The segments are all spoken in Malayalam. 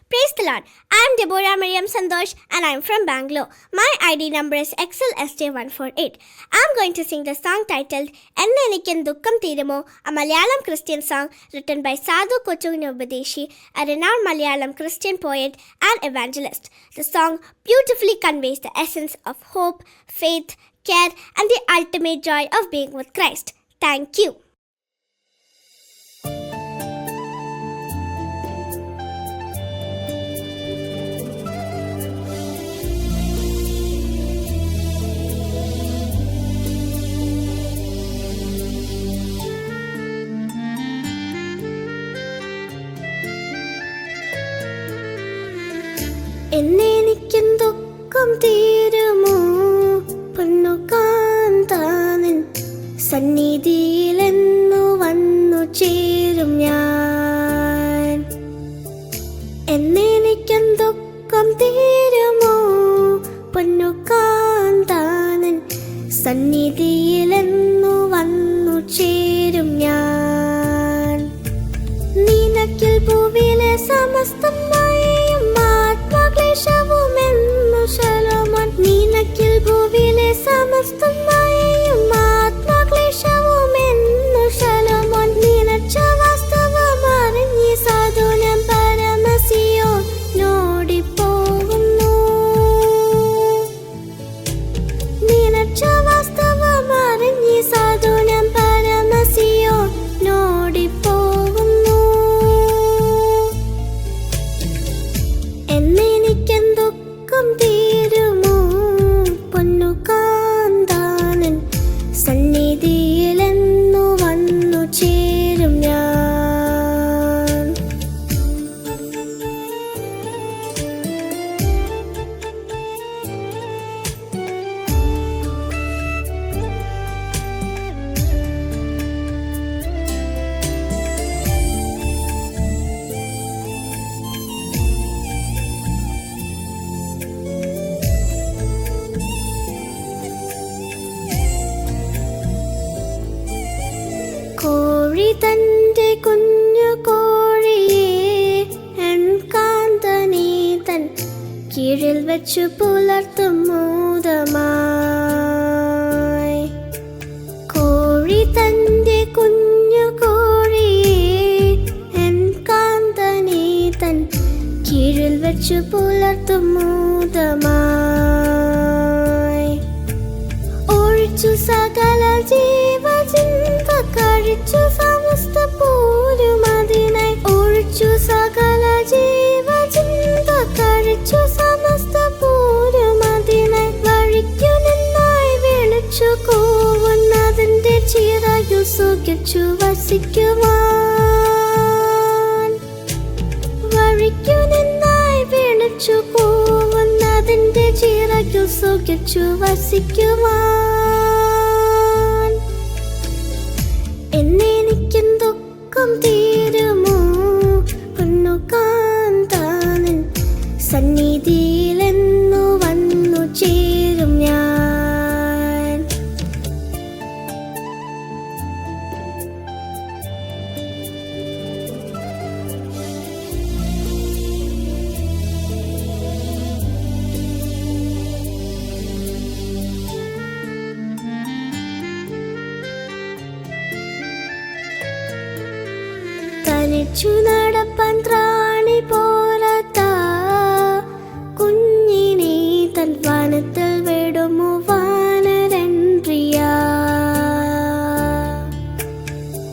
Praise the Lord. I am Deborah Mariam Santosh and I am from Bangalore. My ID number is XLSJ148. I am going to sing the song titled Enne Enikkin Dukkam Theerumo, a Malayalam Christian song written by Sadhu Kochunni Upadeshi, a renowned Malayalam Christian poet and evangelist. The song beautifully conveys the essence of hope, faith, care and the ultimate joy of being with Christ. Thank you. എന്നെനിക്കും ദുഃഖം തീരുമോ പൊന്നു കാന്താനിൻ സന്നിധിയിലെന്നു വന്നു ചേരും ഞാൻ. എന്നെനിക്കും ദുഃഖം തീരുമോ പൊന്നു കാന്താനിൻ സന്നിധിയിലെന്നു വന്നു ചേരും ഞാൻ. നിനക്കിൽ ഭൂവിലെ സമസ്തമായും ആത്മക്ലേശവുമെന്നു ശലോമോൻ. നിനക്കിൽ ഭൂവിലെ സമസ്തമായും ആത്മക്ലേശവുമെന്നു ശലോമോൻ. നിനച്ച വാസ്തവമറിഞ്ഞി സാധുനം പരമസിയോനോടിപ്പോകുന്നു. നിനച്ച വാസ്തവമറിഞ്ഞി സാധുനം പരമസിയോനോടിപ്പോകുന്നു. എന്നെനിക്കും ദുഃഖം തീരുമോ പൊന്നു കാന്താനൻ സന്നിധിയിലെന്നു വന്നു ചേരും ഞാൻ. കോഴി തൻ്റെ കുഞ്ഞു കോഴിയെ എൻ കാന്തനെ തൻ കീഴിൽ വെച്ചു പുലർത്തും മോദമായി. കോഴി തൻ്റെ കുഞ്ഞു കോഴിയെ എൻ കാന്തനെ തൻ കീഴിൽ വെച്ചു പുലർത്തും മോദമായി. ഒഴിച്ചു സകല ജീവചിന്ത കഴിച്ചു സമസ്ത പോരും അതിനായി. ഒഴിച്ചു സകല ജീവചിന്ത കഴിച്ചു സമസ്ത പോരും അതിനായി. വഴിക്കു നിന്നായി വിളിച്ചു കൂവുന്നതിൻ്റെ ചിറകിൽ സുഖിച്ചു വസിക്കുവാൻ. വഴിക്കു നിന്നായി വിളിച്ചു കൂവുന്നതിൻ്റെ ചിറകിൽ സുഖിച്ചു വസിക്കുവാൻ. എന്നെനിക്കും ദുഃഖം തീരുമോ പൊന്നു കാന്താനൻ സന്നിധിയിലെന്നു വന്നു ചേരും ഞാൻ. തനിച്ചു നടപ്പാൻ ത്രാണി പോരാത്ത കുഞ്ഞിനെ തൻ വനത്തിൽ വിടുമോ വാനരൻ പ്രിയ.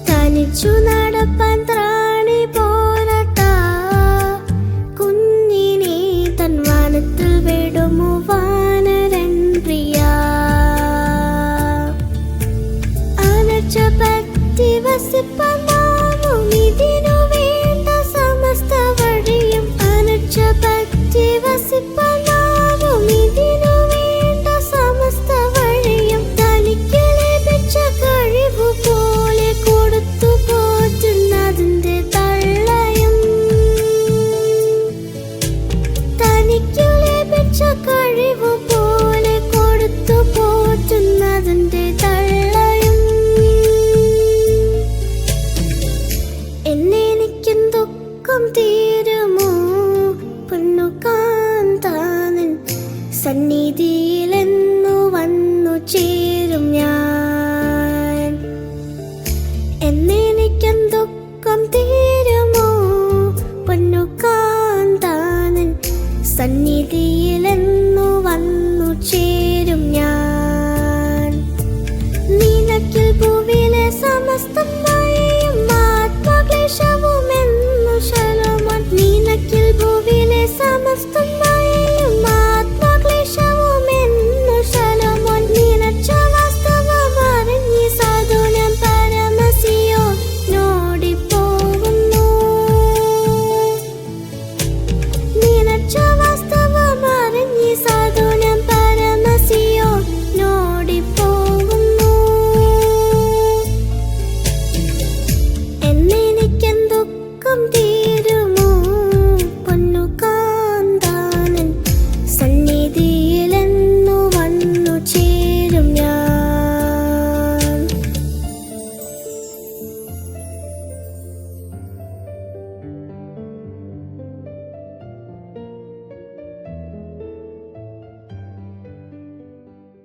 തനിച്ചു നടപ്പാൻ ത്രാണി പോരാത്ത കുഞ്ഞിനെ തൻ വനത്തിൽ വിടുമോ വാനരൻ പ്രിയ. അനച്ച പറ്റി വസിപ്പാൻ ഇതിനു വേണ്ട സന്നിധി